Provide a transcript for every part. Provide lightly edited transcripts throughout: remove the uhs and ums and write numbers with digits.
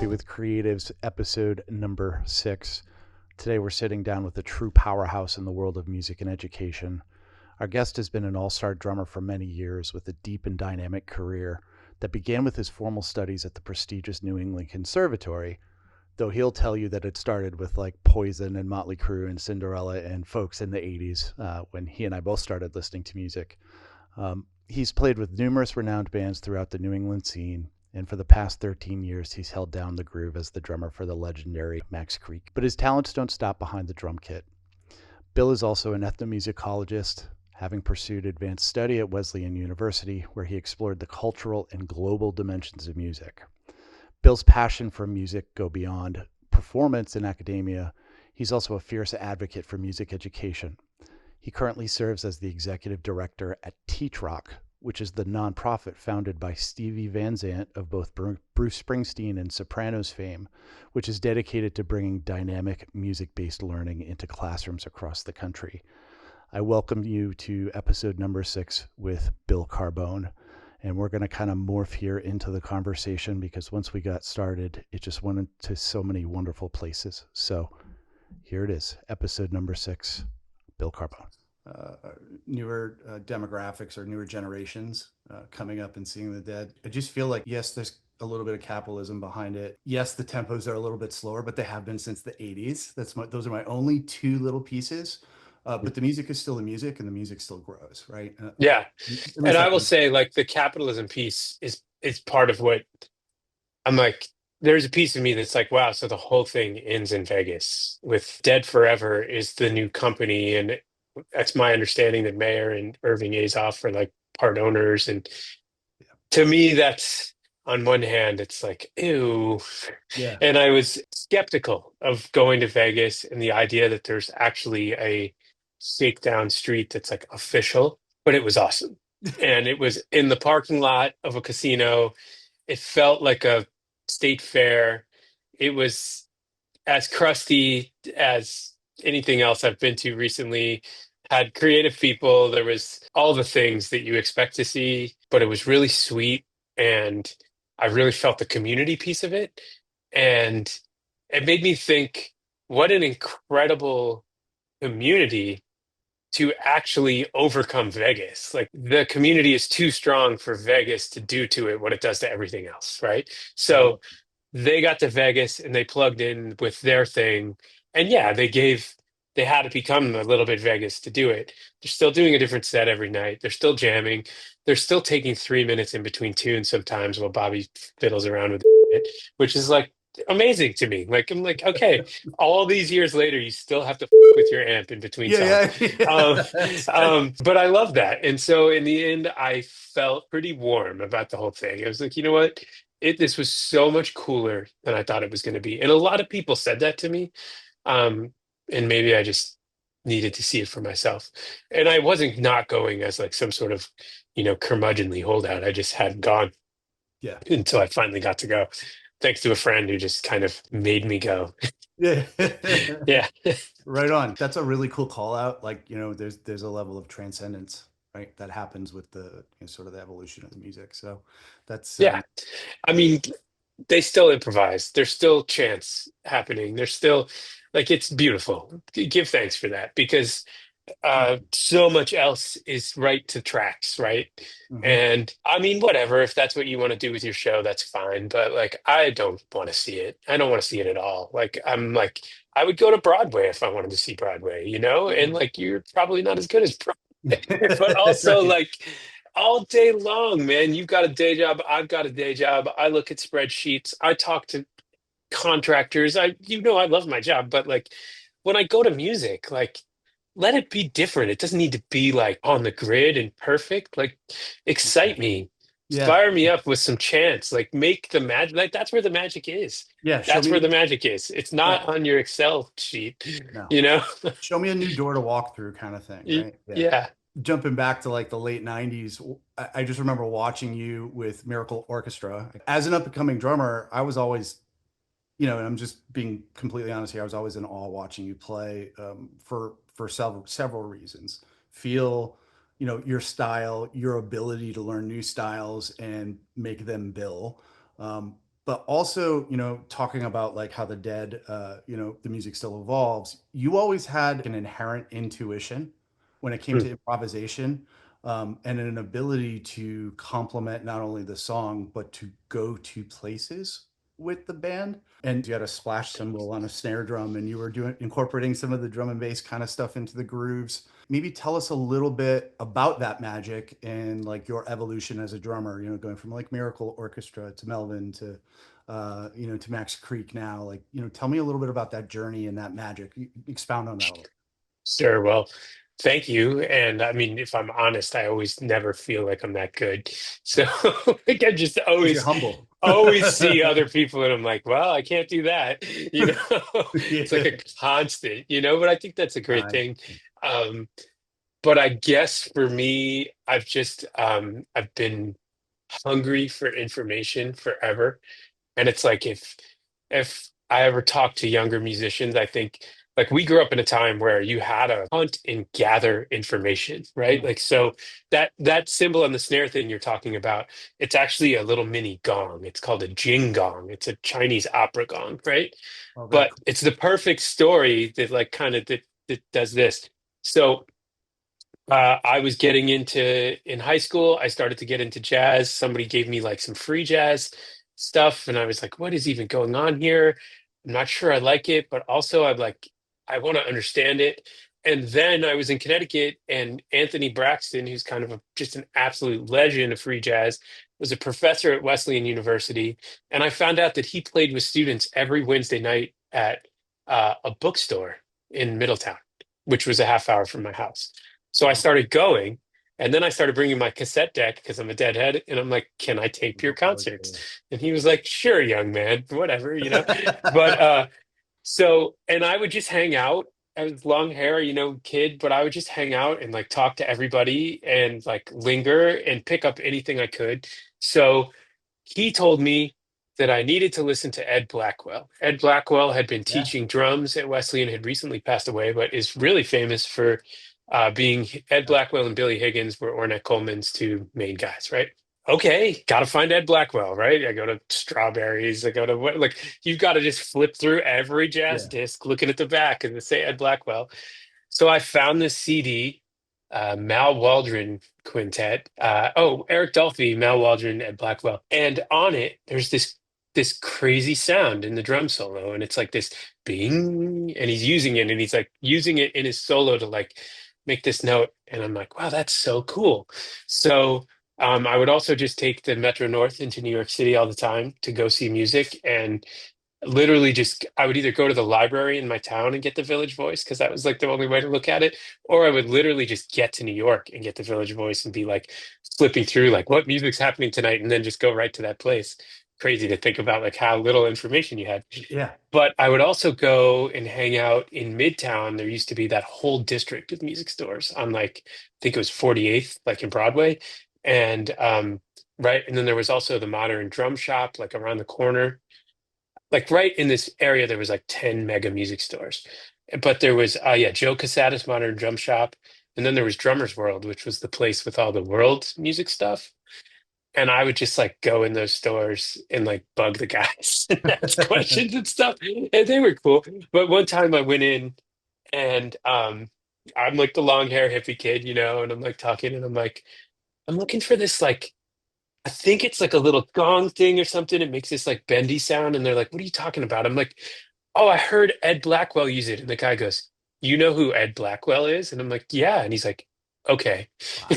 Coffee with Creatives, episode number 6. Today we're sitting down with a true powerhouse in the world of music and education. Our guest has been an all-star drummer for many years with a deep and dynamic career that began with his formal studies at the prestigious New England Conservatory, though he'll tell you that it started with like Poison and Motley Crue and Cinderella and folks in the 80s when he and I both started listening to music. He's played with numerous renowned bands throughout the New England scene, and for the past 13 years, he's held down the groove as the drummer for the legendary Max Creek. But his talents don't stop behind the drum kit. Bill is also an ethnomusicologist, having pursued advanced study at Wesleyan University, where he explored the cultural and global dimensions of music. Bill's passion for music go beyond performance in academia. He's also a fierce advocate for music education. He currently serves as the executive director at TeachRock, which is the nonprofit founded by Stevie Van Zandt of both Bruce Springsteen and Sopranos fame, which is dedicated to bringing dynamic music-based learning into classrooms across the country. I welcome you to episode number 6 with Bill Carbone, and we're going to kind of morph here into the conversation because once we got started, it just went into so many wonderful places. So here it is, episode number 6, Bill Carbone. Newer demographics or newer generations coming up and seeing the dead. I just feel like, yes, there's a little bit of capitalism behind it. Yes, the tempos are a little bit slower, but they have been since the 80s. Those are my only two little pieces. But the music is still the music, and the music still grows, right? Yeah. And I will say, like, the capitalism piece is part of what I'm like, there's a piece of me that's like, wow, so the whole thing ends in Vegas with Dead Forever is the new company. And that's my understanding that Mayer and Irving Azoff are like part owners. And to me, that's on one hand, it's like, ew. Yeah. And I was skeptical of going to Vegas and the idea that there's actually a shakedown street that's like official, but it was awesome. And it was in the parking lot of a casino. It felt like a state fair. It was as crusty as anything else I've been to recently. Had creative people. There was all the things that you expect to see, but it was really sweet. And I really felt the community piece of it. And it made me think, what an incredible community to actually overcome Vegas. Like the community is too strong for Vegas to do to it what it does to everything else, right? So they got to Vegas and they plugged in with their thing. And yeah, they had to become a little bit Vegas to do it. They're still doing a different set every night. They're still jamming. They're still taking 3 minutes in between tunes sometimes while Bobby fiddles around with it, which is like amazing to me. Like, I'm like, okay, all these years later, you still have to with your amp in between songs. But I love that. And so in the end, I felt pretty warm about the whole thing. I was like, you know what? This was so much cooler than I thought it was going to be. And a lot of people said that to me. And maybe I just needed to see it for myself. And I wasn't not going as like some sort of, curmudgeonly holdout. I just hadn't gone until I finally got to go. Thanks to a friend who just kind of made me go. Yeah. Yeah. Right on. That's a really cool call out. Like, there's a level of transcendence, right, that happens with the sort of the evolution of the music. So that's yeah. I mean, they still improvise. There's still chants happening. There's still like it's beautiful. Give thanks for that because so much else is right to tracks, right? And I mean, whatever, if that's what you want to do with your show, that's fine. But like, I don't want to see it. I don't want to see it at all. Like, I'm like, I would go to Broadway if I wanted to see Broadway, and like, you're probably not as good as Broadway, but also like all day long, man, you've got a day job. I've got a day job. I look at spreadsheets. I talk to contractors. I love my job, but like when I go to music, like, let it be different. It doesn't need to be like on the grid and perfect. Like, excite me, fire me up with some chants. Like, make the magic. Like, that's where the magic is. Yeah, that's where the magic is. It's not on your Excel sheet. No. Show me a new door to walk through, kind of thing, right? Yeah. Jumping back to like the late 90s, I just remember watching you with Miracle Orchestra. As an up-and-coming drummer, I was always, and I'm just being completely honest here, I was always in awe watching you play for several reasons. Feel, your style, your ability to learn new styles and make them Bill. but also, talking about like how the dead, the music still evolves. You always had an inherent intuition when it came Hmm. to improvisation, and an ability to complement not only the song, but to go to places with the band. And you had a splash cymbal on a snare drum, and you were doing incorporating some of the drum and bass kind of stuff into the grooves. Maybe tell us a little bit about that magic and like your evolution as a drummer, going from like Miracle Orchestra to Melvin to to Max Creek now. Like, tell me a little bit about that journey and that magic. Expound on that a little. Sure. Well, thank you. And I mean, if I'm honest, I always never feel like I'm that good. So like I just Because you're always humble. always see other people and I'm like, well, I can't do that. You know, it's like Yeah. a constant, but I think that's a great Nice. thing. Um, but I guess for me, I've been hungry for information forever. And it's like if I ever talk to younger musicians, I think like we grew up in a time where you had to hunt and gather information, right? Yeah. Like so that symbol on the snare thing you're talking about, it's actually a little mini gong. It's called a jing gong. It's a Chinese opera gong, right? Oh, very But cool. it's the perfect story that like kind of that does this. So I was getting into in high school. I started to get into jazz. Somebody gave me like some free jazz stuff, and I was like, "What is even going on here?" I'm not sure I like it, but also I'm like, I want to understand it. And then I was in Connecticut, and Anthony Braxton, who's kind of just an absolute legend of free jazz, was a professor at Wesleyan University, and I found out that he played with students every Wednesday night at a bookstore in Middletown, which was a half hour from my house. So I Wow. started going, and then I started bringing my cassette deck because I'm a deadhead, and I'm like, "Can I tape your concerts?" Okay. And he was like, "Sure, young man, whatever." But so, and I would just hang out. I was long hair, kid, but I would just hang out and like talk to everybody and like linger and pick up anything I could. So he told me that I needed to listen to Ed Blackwell. Ed Blackwell had been Yeah. teaching drums at Wesleyan, had recently passed away, but is really famous for being Ed Yeah. Blackwell and Billy Higgins were Ornette Coleman's two main guys, right? Okay, got to find Ed Blackwell, right? I go to Strawberries. I go to what, like, you've got to just flip through every jazz Yeah. disc, looking at the back and say Ed Blackwell. So I found this CD, Mal Waldron Quintet. Eric Dolphy, Mal Waldron, Ed Blackwell, and on it there's this crazy sound in the drum solo, and it's like this bing, and he's using it, and he's like using it in his solo to like make this note, and I'm like, wow, that's so cool. So I would also just take the Metro North into New York City all the time to go see music, and literally just I would either go to the library in my town and get the Village Voice because that was like the only way to look at it, or I would literally just get to New York and get the Village Voice and be like flipping through like what music's happening tonight and then just go right to that place. Crazy to think about like how little information you had. Yeah. But I would also go and hang out in Midtown. There used to be that whole district of music stores on like I think it was 48th, like in Broadway. And right, and then there was also the Modern Drum Shop like around the corner, like right in this area there was like 10 mega music stores, but there was Joe Casada's Modern Drum Shop, and then there was Drummers World, which was the place with all the world music stuff, and I would just like go in those stores and like bug the guys and ask questions and stuff, and they were cool. But one time I went in, and I'm like the long hair hippie kid, and I'm like talking, and I'm like, I'm looking for this like I think it's like a little gong thing or something. It makes this like bendy sound. And they're like, what are you talking about? I'm like, oh, I heard Ed Blackwell use it. And the guy goes, you know who Ed Blackwell is? And I'm like, yeah. And he's like, okay. Wow.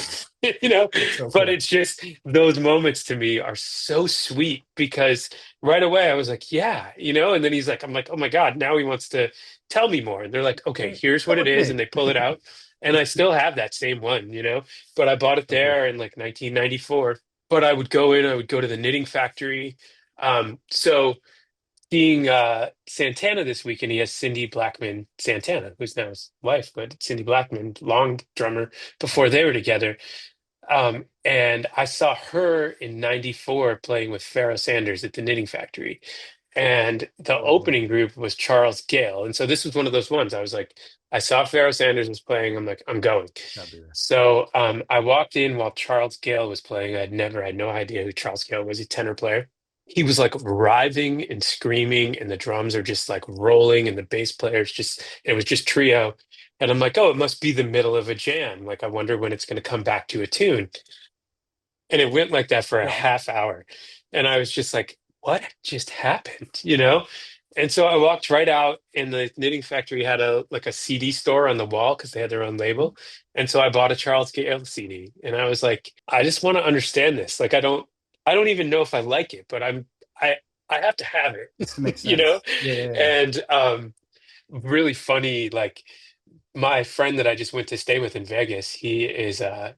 You know, That's so but cool. it's just those moments to me are so sweet because right away I was like, yeah, and then he's like, I'm like, oh my God, now he wants to tell me more. And they're like, okay, here's Come what it with is. me. And they pull it out. And I still have that same one, but I bought it So cool. there in like 1994. But I would go in, I would go to the knitting factory. So seeing Santana this week, and he has Cindy Blackman Santana, who's now his wife, but Cindy Blackman, long drummer before they were together. And I saw her in '94 playing with Pharoah Sanders at the Knitting Factory. And the Oh, opening group was Charles Gale. And so this was one of those ones I was like, I saw Pharoah Sanders was playing. I'm like, I'm going. gotta be there. So I walked in while Charles Gale was playing. I had no idea who Charles Gale was, a tenor player. he was like writhing and screaming, and the drums are just like rolling, and the bass player's just, it was just trio. And I'm like, oh, it must be the middle of a jam. Like, I wonder when it's going to come back to a tune. And it went like that for a Yeah. half hour. And I was just like, what just happened? You know? And so I walked right out, and the Knitting Factory had a like a CD store on the wall because they had their own label. And so I bought a Charles Gale CD, and I was like, I just want to understand this. Like, I don't even know if I like it, but I I have to have Has to make it, you know? sense. Yeah, yeah, yeah. And really funny, like my friend that I just went to stay with in Vegas, he's a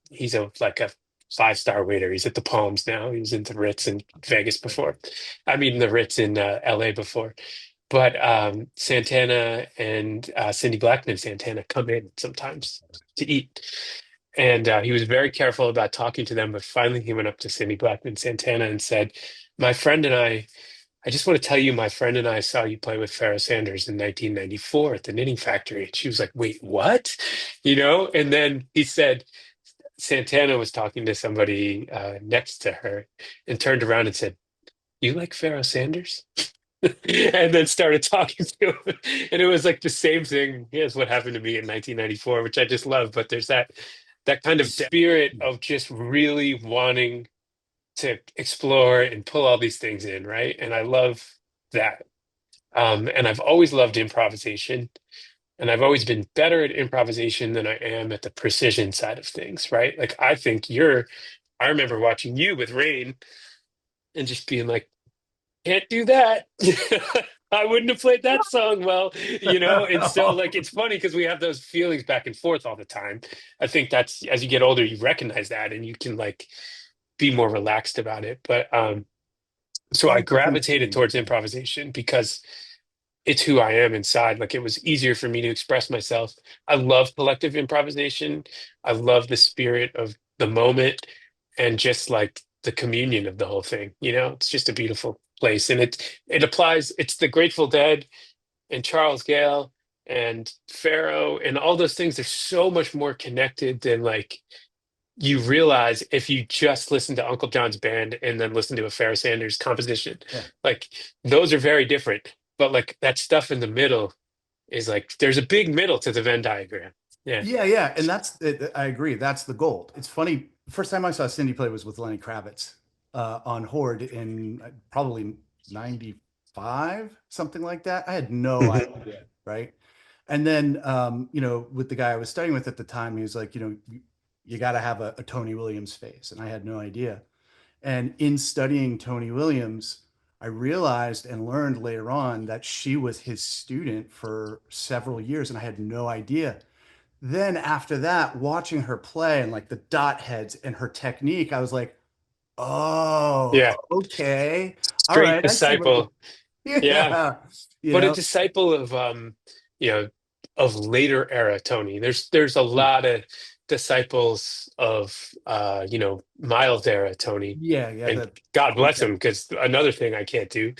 like a 5-star waiter. He's at the Palms now. He was in the Ritz in Vegas before. I mean the Ritz in LA before. But Santana and Cindy Blackman and Santana come in sometimes to eat. And he was very careful about talking to them, but finally he went up to Cindy Blackman and Santana and said, My friend and I just want to tell you, my friend and I saw you play with Pharoah Sanders in 1994 at the Knitting Factory. And she was like, wait, what? You know? And then he said, Santana was talking to somebody next to her and turned around and said, you like Pharoah Sanders? And then started talking to him. And it was like the same thing as what happened to me in 1994, which I just love. But there's that kind of spirit of just really wanting to explore and pull all these things in, right? And I love that. And I've always loved improvisation, and I've always been better at improvisation than I am at the precision side of things, right? Like I think I remember watching you with Rain and just being like, can't do that. I wouldn't have played that song well, you know? And so like it's funny because we have those feelings back and forth all the time. I think that's as you get older, you recognize that and you can like be more relaxed about it. But so I Find something gravitated between. towards improvisation because it's who I am inside. Like it was easier for me to express myself. I love collective improvisation. I love the spirit of the moment and just like the communion of the whole thing. You know, it's just a beautiful place. And it applies, it's the Grateful Dead and Charles Gale and Pharaoh and all those things. They're so much more connected than like you realize if you just listen to Uncle John's band and then listen to a Pharoah Sanders composition. Yeah. Like those are very different. But like that stuff in the middle is like there's a big middle to the Venn diagram. Yeah. Yeah, yeah, and that's it. I agree. That's the gold. It's funny. First time I saw Cindy play was with Lenny Kravitz on Horde in probably '95, something like that. I had no Mhm. idea, right? And then, with the guy I was studying with at the time, he was like, you got to have a Tony Williams face, and I had no idea. And in studying Tony Williams, I realized and learned later on that she was his student for several years, and I had no idea. Then after that, watching her play and like the dot heads and her technique, I was like, oh, Yeah. okay. All Straight right. I see what disciple. Yeah. yeah, you But a know, disciple of you know, of later era Tony. There's a lot of disciples of mild era Tony. yeah, yeah. And God bless him, because another thing I can't do,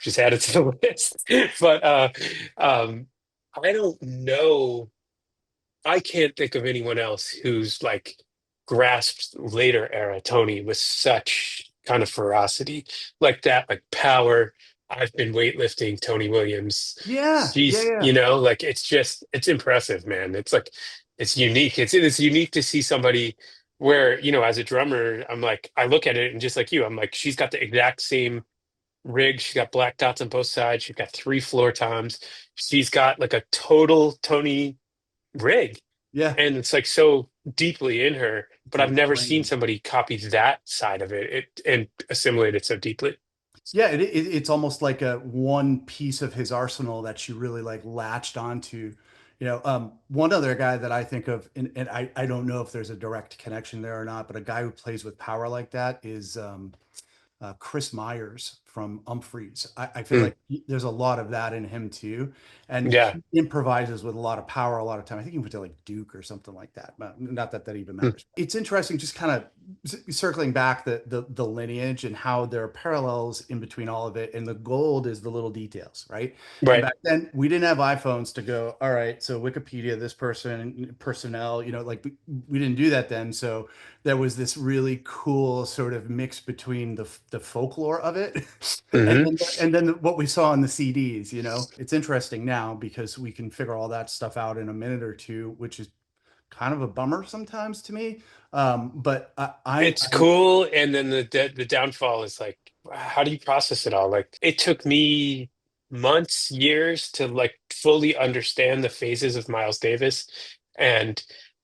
just add it to the list. But um I don't know. I can't think of anyone else who's like grasped later era Tony with such kind of ferocity like that, like power. I've been weightlifting Tony Williams. Yeah, yeah, She's, yeah. like it's impressive, man. It's like it's unique. It's unique to see somebody where, as a drummer, I'm like, I look at it and just like you, I'm like, she's got the exact same rig. She's got black dots on both sides. She's got 3 floor toms. She's got like a total Tony rig, Yeah. and it's like so deeply in her, It's but I've like never seen brain. somebody copy that side of it and assimilate it so deeply. Yeah, it's almost like a one piece of his arsenal that she really like latched onto. One other guy that I think of, and I don't know if there's a direct connection there or not, but a guy who plays with power like that is Chris Myers from Umphreys. I feel Mm, like there's a lot of that in him too, and yeah. he improvises with a lot of power a lot of time. I think he went to like Duke or something like that, but not that that even Mm, matters. It's interesting, just kind of circling back the lineage and how there are parallels in between all of it, and the gold is the little details, right? And right. back then we didn't have iPhones to go, all right, so Wikipedia, this person, personnel, like we didn't do that then, so there was this really cool sort of mix between the folklore of it And Hmm. then what we saw on the CDs, it's interesting now because we can figure all that stuff out in a minute or two, which is kind of a bummer sometimes to me. But It's cool, and then the downfall is like, how do you process it all? Like, it took me months, years to like fully understand the phases of Miles Davis and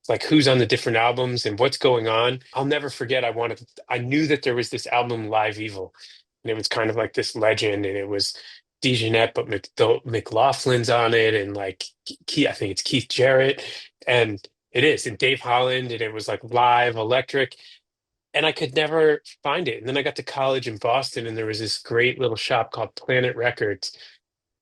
like who's on the different albums and what's going on. I'll never forget. I knew that there was this album, Live Evil, and it was kind of like this legend, and it was DeJohnette, but McLaughlin's on it, and like I think it's Keith Jarrett, and it is, and Dave Holland, and it was like live electric, and I could never find it. And then I got to college in Boston, and there was this great little shop called Planet Records,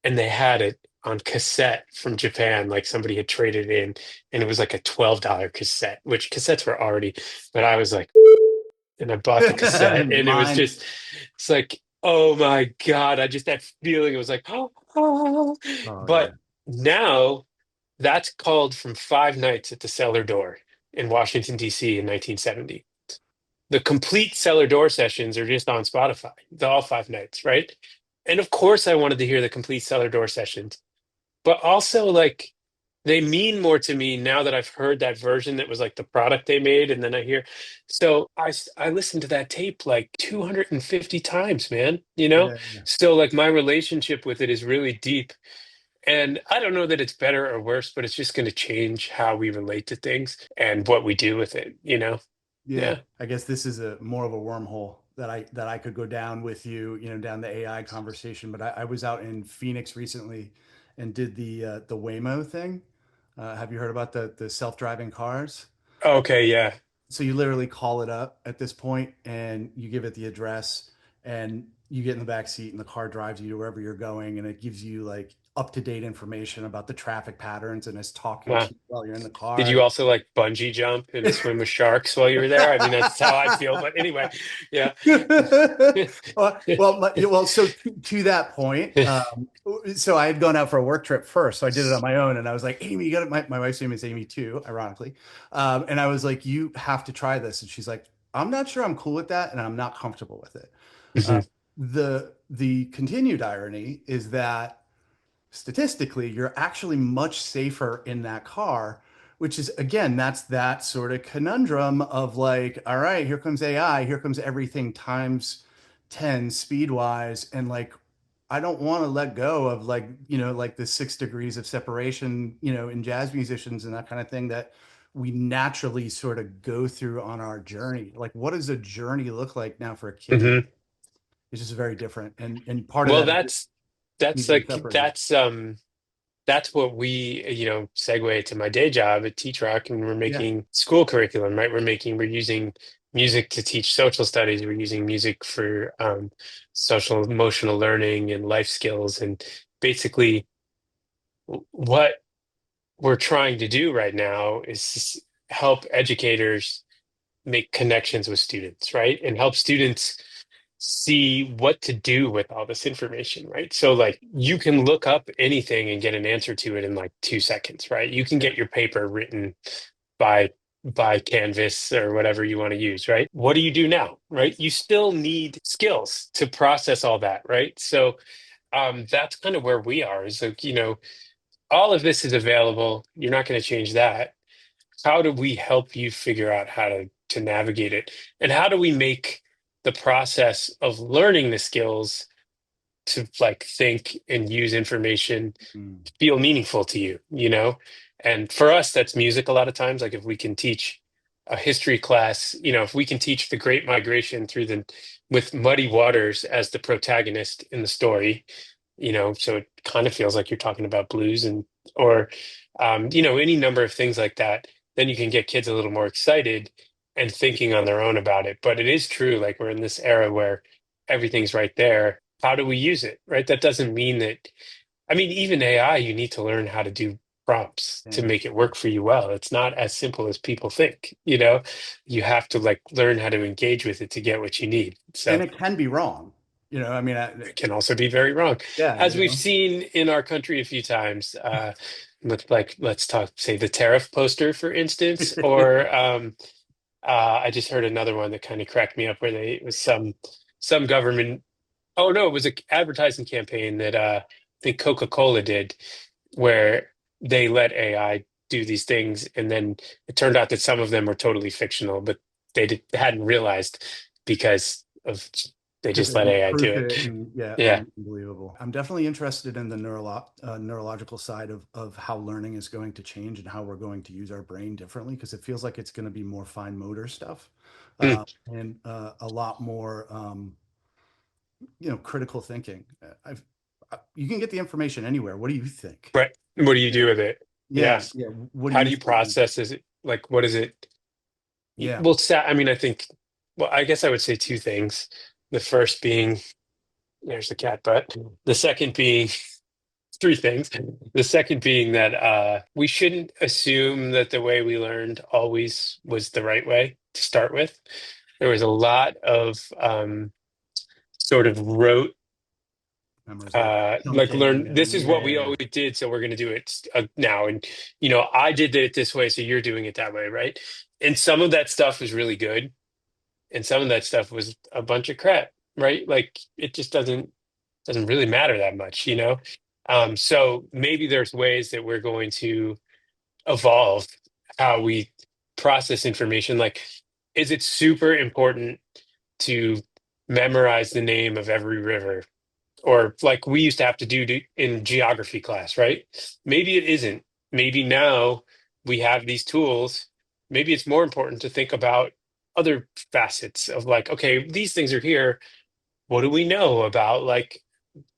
and they had it on cassette from Japan, like somebody had traded in, and it was like a $12 cassette, which cassettes were already, but I was like, and I bought the cassette, and it was mine. just, it's like, oh my God, I just that feeling. It was like, oh, oh. Oh yeah. But now that's called From Five Nights at the Cellar Door in Washington, D.C. in 1970. The complete cellar door sessions are just on Spotify, all 5 nights, right? And of course, I wanted to hear the complete cellar door sessions, but also like they mean more to me now that I've heard that version that was like the product they made, and then I hear. So I listened to that tape like 250 times, man. Yeah. Yeah. So like my relationship with it is really deep, and I don't know that it's better or worse, but it's just going to change how we relate to things and what we do with it. Yeah, Yeah. I guess this is a more of a wormhole that I could go down with you, down the AI conversation. But I was out in Phoenix recently and did the Waymo thing. Have you heard about the self-driving cars? Okay. Yeah. So you literally call it up at this point and you give it the address and you get in the back seat and the car drives you to wherever you're going and it gives you like up-to-date information about the traffic patterns and is talking to Wow. you while you're in the Did car. you also like bungee jump and swim with sharks while you were there? I mean, that's how I feel. But anyway, yeah. So to that point, so I had gone out for a work trip first, so I did it on my own, and I was like, Amy, you got it. My wife's name is Amy too, ironically, and I was like, you have to try this, and she's like, I'm not sure I'm cool with that, and I'm not comfortable with it. Uh, Hmm. the continued irony is that statistically, you're actually much safer in that car, which is, again, that's that sort of conundrum of like, all right, here comes AI, here comes everything times 10 speed wise. And like, I don't want to let go of like, like the 6 degrees of separation, in jazz musicians and that kind of thing that we naturally sort of go through on our journey. Like, what does a journey look like now for a kid today? Hmm. It's just very different. And part of Well, that is that's needs to be like separated. that's what we, segue to my day job at TeachRock, and we're Yeah. making school curriculum, right? We're using music to teach social studies. We're using music for social emotional learning and life skills, and basically what we're trying to do right now is help educators make connections with students, right? And help students see what to do with all this information, right? So like you can look up anything and get an answer to it in like 2 seconds, right? You can Yeah. get your paper written by Canvas or whatever you want to use, right? What do you do now, right? You still need skills to process all that, right? So that's kind of where we are is like, all of this is available. You're not going to change that. How do we help you figure out how to navigate it? And how do we make the process of learning the skills to like think and use information Mm. feel meaningful to you? And for us, that's music a lot of times. Like if we can teach a history class, if we can teach the Great Migration through the with Muddy Waters as the protagonist in the story, so it kind of feels like you're talking about blues and or any number of things like that, then you can get kids a little more excited and thinking on their own about it. But it is true, like we're in this era where everything's right there. How do we use it, right? That doesn't mean that, I mean, even AI, you need to learn how to do prompts to Yeah. make it work for you well. It's not as simple as people think. You have to like learn how to engage with it to get what you need. And So it can be wrong. I mean, it can also be very wrong, yeah, as we've seen in our country a few times. Let's talk, say the tariff poster, for instance, or I just heard another one that kind of cracked me up where it was some government Oh no, it was an advertising campaign that I think Coca-Cola did, where they let AI do these things, and then it turned out that some of them were totally fictional, but hadn't realized because of they Because just they let didn't AI do proof it. it, and yeah, Yeah. unbelievable. I'm definitely interested in the neurological side of how learning is going to change and how we're going to use our brain differently, because it feels like it's going to be more fine motor stuff, Mm, and a lot more, critical thinking. You can get the information anywhere. What do you think? right. What do you Yeah, do with it? yeah, Yes. yeah. What do How do you you think? process? Is it like what is it? Yeah. Well, I mean, I think, well, I guess I would say two things. The first being, there's the cat butt. The second being, three things. The second being that we shouldn't assume that the way we learned always was the right way to start with. There was a lot of sort of rote, Memorization. like learn, this Truncating. is what we Yeah. always did, so we're going to do it now. And, I did it this way, so you're doing it that way, right? And some of that stuff was really good, and some of that stuff was a bunch of crap, right? Like it just doesn't really matter that much. So maybe there's ways that we're going to evolve how we process information. Like, is it super important to memorize the name of every river? Or like we used to have to in geography class, right? Maybe it isn't. Maybe now we have these tools. Maybe it's more important to think about other facets of like, okay, these things are here. What do we know about like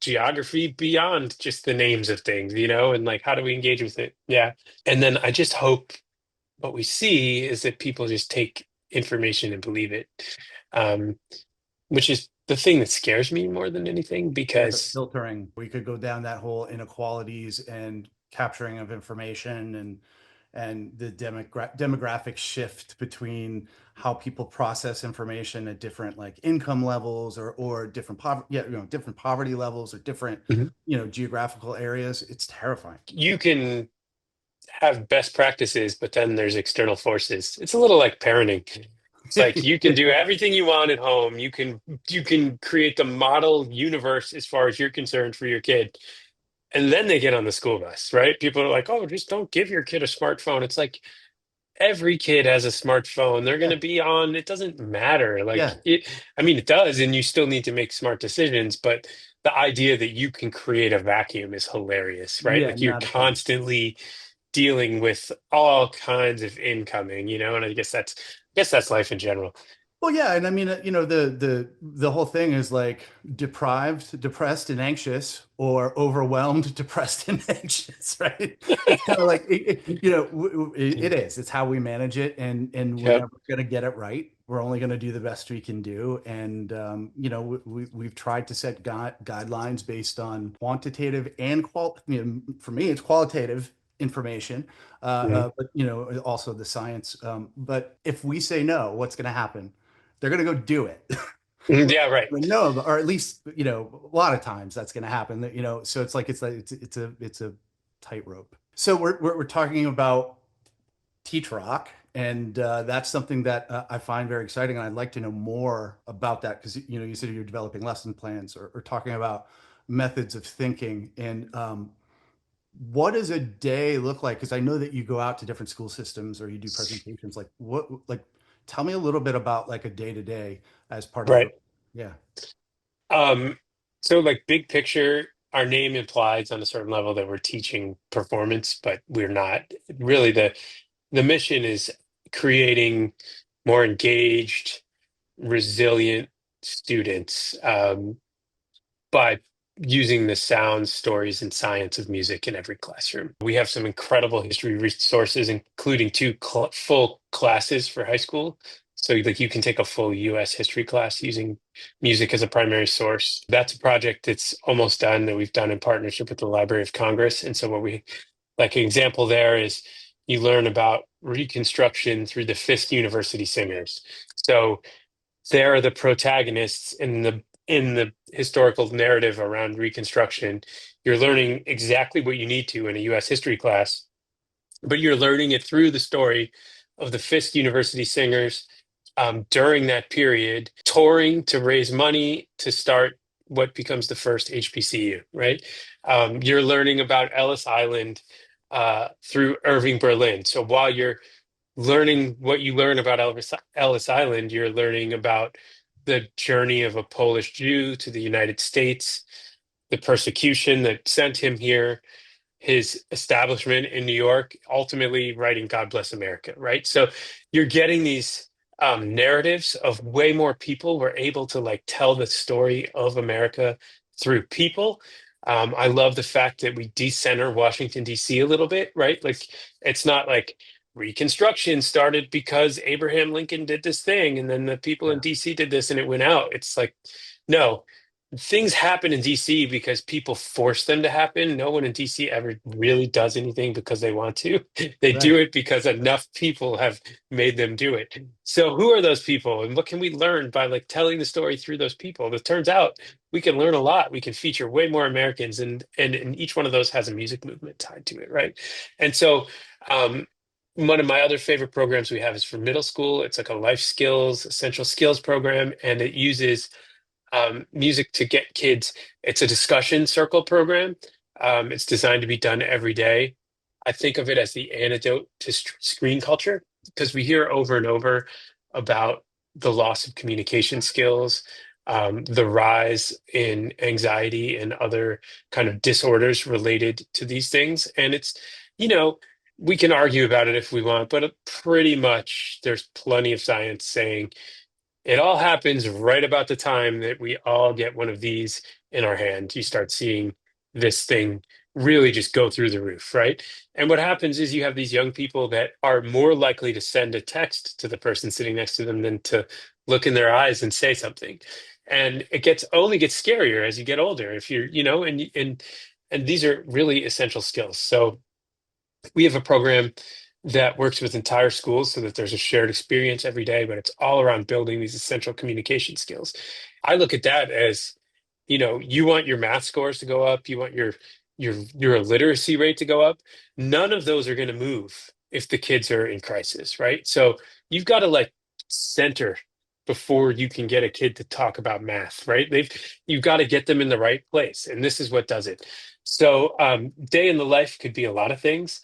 geography beyond just the names of things, and like how do we engage with it? Yeah. And then I just hope what we see is that people just take information and believe it, um, which is the thing that scares me more than anything Yeah, the because, filtering. We could go down that whole inequalities and capturing of information, and the demographic shift between how people process information at different like income levels, or different poverty, yeah, different poverty levels, or different, Mhm. geographical areas. It's terrifying. You can have best practices, but then there's external forces. It's a little like parenting. It's like you can do Yeah. everything you want at home. You can create the model universe as far as you're concerned for your kid. And then they get on the school bus, right? People are like, "Oh, just don't give your kid a smartphone." It's like every kid has a smartphone. They're going Yeah. to be on. It doesn't matter. Like Yeah. I mean, it does, and you still need to make smart decisions. But the idea that you can create a vacuum is hilarious, right? Yeah. Like you're Not a chance. constantly dealing with all kinds of incoming. And I guess that's life in general. Well, yeah, and I mean, the whole thing is like deprived, depressed, and anxious, or overwhelmed, depressed, and anxious, right? It's kind of like it is. It's how we manage it, and we're Yep. never going to get it right. We're only going to do the best we can do, and we've tried to set guidelines based on quantitative and for me, it's qualitative information, Mhm. but also the science. But if we say no, what's going to happen? They're going to go do it. Yeah, right. No, or at least, a lot of times that's going to happen. So it's like it's a tightrope. So we're talking about TeachRock, and that's something that I find very exciting, and I'd like to know more about that, because you said you're developing lesson plans, or talking about methods of thinking, and what does a day look like? Because I know that you go out to different school systems, or you do presentations. Tell me a little bit about like a day to day as part of Right. your, yeah. Um, so like big picture, our name implies on a certain level that we're teaching performance, but we're not. Really, the mission is creating more engaged, resilient students, by using the sounds, stories, and science of music in every classroom. We have some incredible history resources, including two full classes for high school. So like you can take a full US history class using music as a primary source. That's a project that's almost done that we've done in partnership with the Library of Congress. And so what we like an example there is you learn about Reconstruction through the Fisk University Singers. So they're the protagonists in the historical narrative around Reconstruction. You're learning exactly what you need to in a U.S. history class, but you're learning it through the story of the Fisk University Singers, during that period, touring to raise money to start what becomes the first HBCU, right? You're learning about Ellis Island through Irving Berlin. So while you're learning what you learn about Ellis Island, you're learning about the journey of a Polish Jew to the United States, the persecution that sent him here, his establishment in New York, ultimately writing God Bless America, right? So you're getting these narratives of way more people were able to like tell the story of America through people. I love the fact that we decenter Washington, D.C. a little bit, right? Like it's not like Reconstruction started because Abraham Lincoln did this thing and then the people in Yeah. D.C. did this and it went out. It's like, no, things happen in DC because people force them to happen. No one in DC ever really does anything because they want to. They do Right. it because enough people have made them do it. So who are those people and what can we learn by like telling the story through those people? It turns out we can learn a lot. We can feature way more Americans and each one of those has a music movement tied to it, right? And so one of my other favorite programs we have is for middle school. It's like a life skills, essential skills program, and it uses music to get kids. It's a discussion circle program. It's designed to be done every day. I think of it as the antidote to screen culture because we hear over and over about the loss of communication skills, the rise in anxiety and other kind of disorders related to these things. And it's, you know, we can argue about it if we want, but pretty much there's plenty of science saying it all happens right about the time that we all get one of these in our hand. You start seeing this thing really just go through the roof, right? And what happens is you have these young people that are more likely to send a text to the person sitting next to them than to look in their eyes and say something. And it gets scarier as you get older. If you're, and these are really essential skills. So we have a program that works with entire schools so that there's a shared experience every day, but it's all around building these essential communication skills. I look at that as, you want your math scores to go up, you want your literacy rate to go up. None of those are going to move if the kids are in crisis, right? So you've got to like center before you can get a kid to talk about math, right? You've got to get them in the right place, and this is what does it. So day in the life could be a lot of things.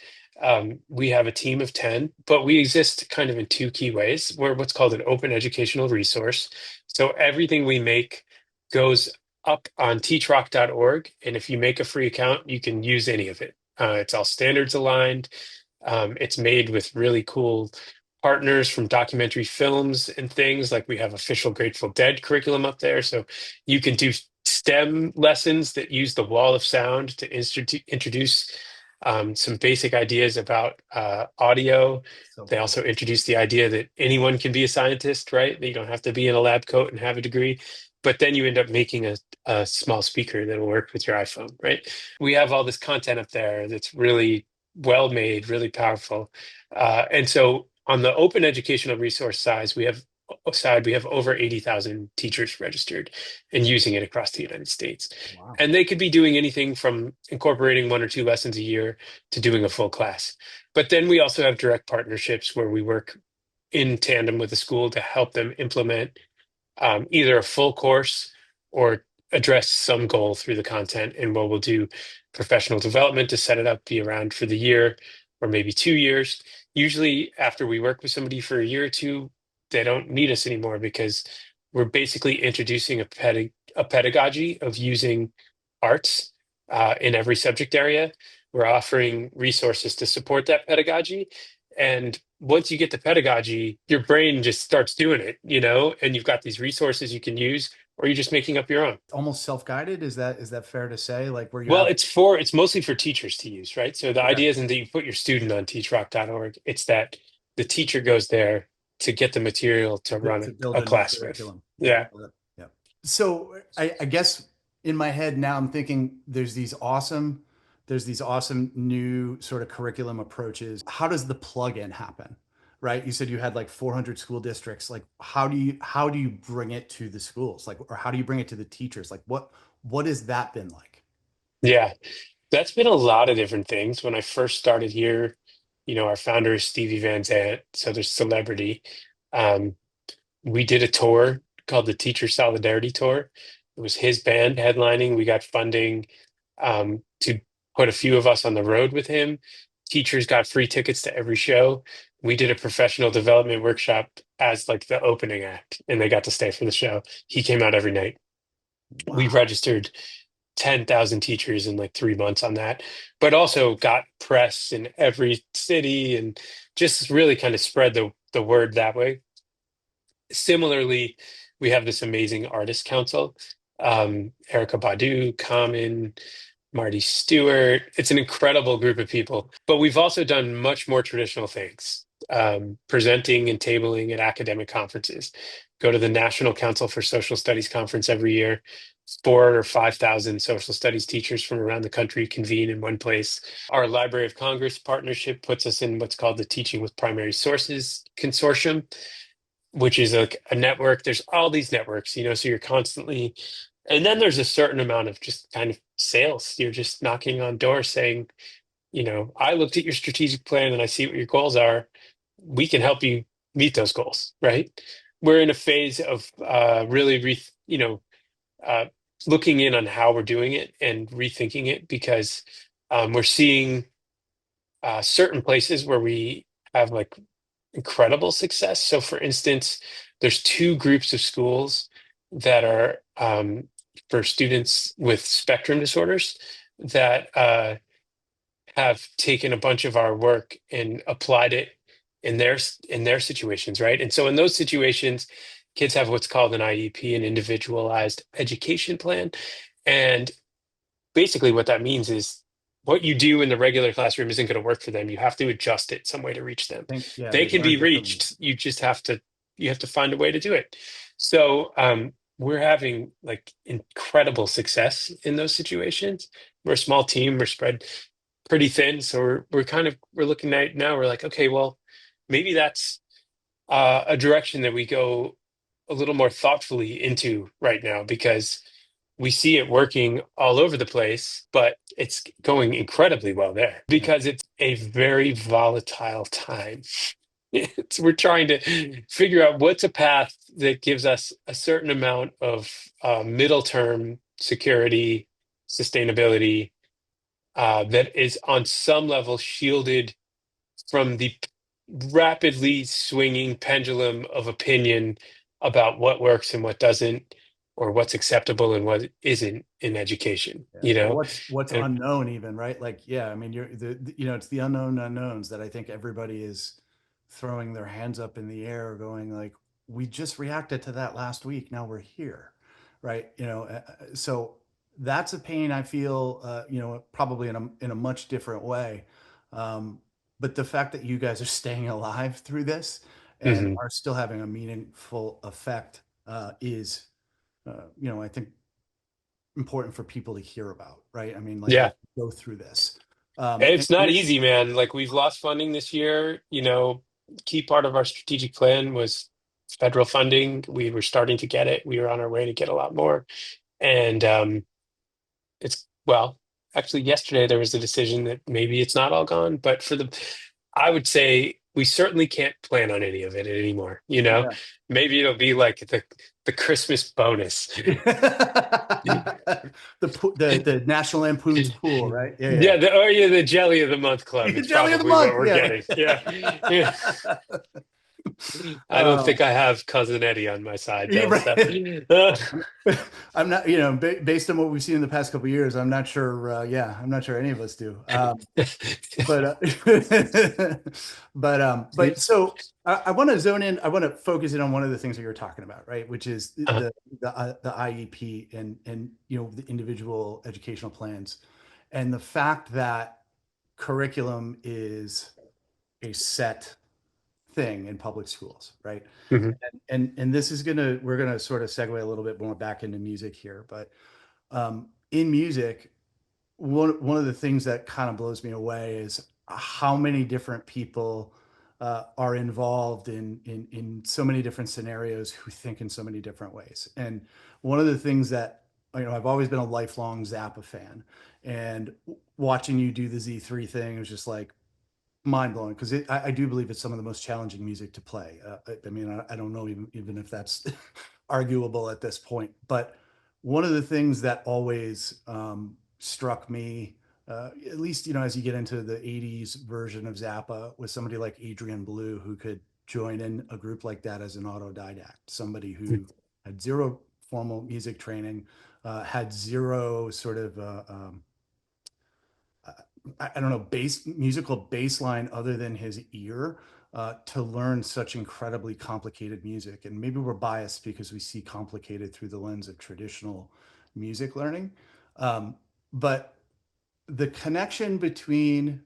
We have a team of 10, but we exist kind of in two key ways. We're what's called an open educational resource. So everything we make goes up on teachrock.org. And if you make a free account, you can use any of it. It's all standards aligned. It's made with really cool partners from documentary films and things. Like we have official Grateful Dead curriculum up there. So you can do STEM lessons that use the wall of sound to introduce some basic ideas about audio. So They cool. also introduce the idea that anyone can be a scientist, right? That you don't have to be in a lab coat and have a degree. But then you end up making a small speaker that will work with your iPhone, right? We have all this content up there that's really well made, really powerful. And so on the open educational resource we have over 80,000 teachers registered and using it across the United States. Wow. And they could be doing anything from incorporating one or two lessons a year to doing a full class. But then we also have direct partnerships where we work in tandem with the school to help them implement either a full course or address some goal through the content. And we'll do professional development to set it up, be around for the year or maybe 2 years. Usually, after we work with somebody for a year or two, they don't need us anymore because we're basically introducing a pedagogy of using arts in every subject area. We're offering resources to support that pedagogy. And once you get the pedagogy, your brain just starts doing it, and you've got these resources you can use, or you're just making up your own. Almost self-guided. Is that fair to say? Like where you Well, have it's mostly for teachers to use, right? So the okay idea isn't that you put your student on teachrock.org. It's that the teacher goes there to get the material to run to build a a new class with. curriculum. Yeah. Yeah. Yeah. So I guess in my head now I'm thinking there's these awesome new sort of curriculum approaches. How does the plug-in happen? Right? You said you had like 400 school districts. Like how do you bring it to the schools? Like or how do you bring it to the teachers? Like what has that been like? Yeah. That's been a lot of different things. When I first started here, our founder is Stevie Van Zandt, so there's celebrity. Um, we did a tour called the Teacher Solidarity Tour, It was his band headlining. We got funding to put a few of us on the road with him. Teachers got free tickets to every show. We did a professional development workshop as like the opening act, and they got to stay for the show. He came out every night. We Wow. registered 10,000 teachers in like 3 months on that, but also got press in every city and just really kind of spread the word that way. Similarly, we have this amazing artist council, Erica Badu, Common, Marty Stewart. It's an incredible group of people, but we've also done much more traditional things, presenting and tabling at academic conferences. Go to the National Council for Social Studies conference every year. 4 or 5,000 social studies teachers from around the country convene in one place. Our Library of Congress partnership puts us in what's called the Teaching with Primary Sources Consortium, which is a network. There's all these networks, so you're constantly, and then there's a certain amount of just kind of sales. You're just knocking on doors saying, I looked at your strategic plan and I see what your goals are. We can help you meet those goals, right? We're in a phase of really, uh, looking in on how we're doing it and rethinking it because we're seeing certain places where we have like incredible success. So, for instance, there's 2 groups of schools that are for students with spectrum disorders that have taken a bunch of our work and applied it in their situations, right? And so, in those situations, kids have what's called an IEP, an individualized education plan, and basically what that means is what you do in the regular classroom isn't going to work for them. You have to adjust it some way to reach them. Yeah, They they can learn be differently. reached. You have to find a way to do it. So we're having like incredible success in those situations. We're a small team. We're spread pretty thin. So we're looking at it now. We're like, okay, well, maybe that's a direction that we go a little more thoughtfully into right now because we see it working all over the place, but it's going incredibly well there Yeah. because it's a very volatile time. We're trying to figure out what's a path that gives us a certain amount of middle term security, sustainability, that is on some level shielded from the rapidly swinging pendulum of opinion about what works and what doesn't, or what's acceptable and what isn't in education, Yeah. you Or know? what's And, unknown even, right? Like, yeah, I mean, it's the unknown unknowns that I think everybody is throwing their hands up in the air going like, we just reacted to that last week. Now we're here, right? So that's a pain I feel, probably in a much different way. Um, but the fact that you guys are staying alive through this and mhm. are still having a meaningful effect, is, I think important for people to hear about, right? I mean, like as Yeah. we go through this. It's not easy, man. Like we've lost funding this year. Key part of our strategic plan was federal funding. We were starting to get it. We were on our way to get a lot more. And well, actually yesterday there was a decision that maybe it's not all gone, but I would say we certainly can't plan on any of it anymore. Yeah. Maybe it'll be like the Christmas bonus. The National Lampoon's pool, right? Yeah, yeah. Yeah, the Jelly of the Month Club. The It's jelly of the probably what month. we're Yeah. getting. Yeah. Yeah. I don't think Um, I have Cousin Eddie on my side yeah, though. So right. I'm not, based on what we've seen in the past couple of years, I'm not sure. Yeah, I'm not sure any of us do. But but so I want to zone in. I want to focus in on one of the things that you're talking about, right? Which is uh, the IEP and the individual educational plans, and the fact that curriculum is a set thing in public schools, right? mhm, And this is we're gonna sort of segue a little bit more back into music here, but in music, one of the things that kind of blows me away is how many different people are involved in so many different scenarios who think in so many different ways. And one of the things that I've always been a lifelong Zappa fan, and watching you do the Z3 thing was just like mind blowing because I do believe it's some of the most challenging music to play. I mean, I don't know even if that's arguable at this point, but one of the things that always struck me, at least, as you get into the 80s version of Zappa, was somebody like Adrian Blue, who could join in a group like that as an autodidact, somebody who had zero formal music training, had zero sort of I don't know, musical baseline other than his ear, to learn such incredibly complicated music. And maybe we're biased because we see complicated through the lens of traditional music learning. Um, but the connection between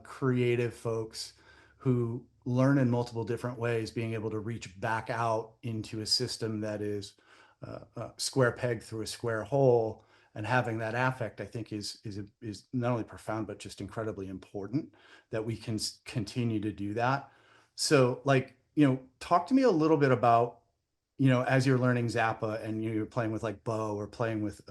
creative folks who learn in multiple different ways, being able to reach back out into a system that is a square peg through a square hole, and having that affect, I think is not only profound but just incredibly important that we can continue to do that. So, like, talk to me a little bit about, as you're learning Zappa and you're playing with like Bo or playing with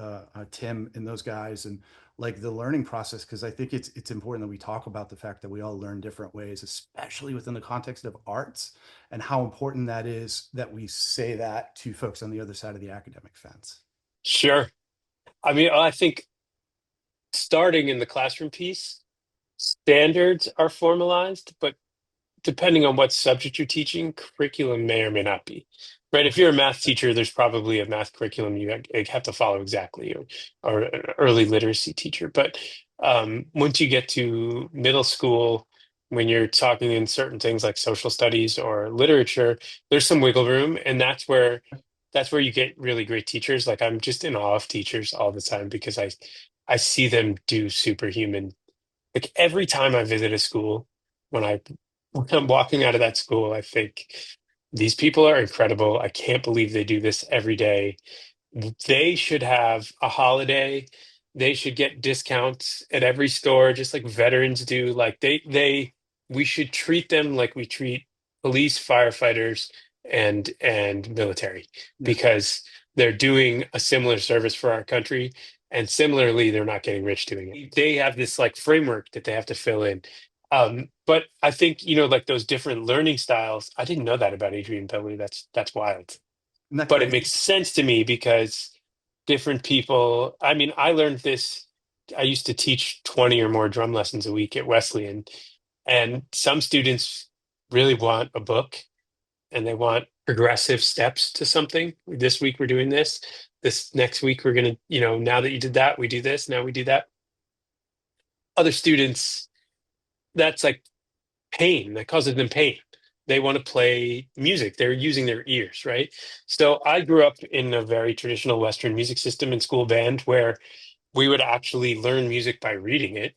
Tim and those guys, and like the learning process, because I think it's important that we talk about the fact that we all learn different ways, especially within the context of arts, and how important that is that we say that to folks on the other side of the academic fence. Sure. I mean, I think starting in the classroom piece, standards are formalized, but depending on what subject you're teaching, curriculum may or may not be. Right? If Okay. you're a math teacher, there's probably a math curriculum you have to follow exactly, or an early literacy teacher. But once you get to middle school, when you're talking in certain things like social studies or literature, there's some wiggle room, and that's where you get really great teachers. Like I'm just in awe of teachers all the time because I see them do superhuman. Like every time I visit a school, when I when I'm walking out of that school, I think these people are incredible. I can't believe they do this every day. They should have a holiday. They should get discounts at every store, just like veterans do. Like we should treat them like we treat police, firefighters, and military Yeah. because they're doing a similar service for our country. And similarly, they're not getting rich doing it. They have this like framework that they have to fill in. But I think, like those different learning styles, I didn't know that about Adrian Belli. That's wild. Isn't that But it crazy? makes sense to me because different people, I mean, I learned this. I used to teach 20 or more drum lessons a week at Wesleyan, and some students really want a book and they want progressive steps to something. This week we're doing this. This next week we're gonna, now that you did that, we do this. Now we do that. Other students, that's like pain. That causes them pain. They want to play music. They're using their ears, right? So I grew up in a very traditional Western music system in school band where we would actually learn music by reading it,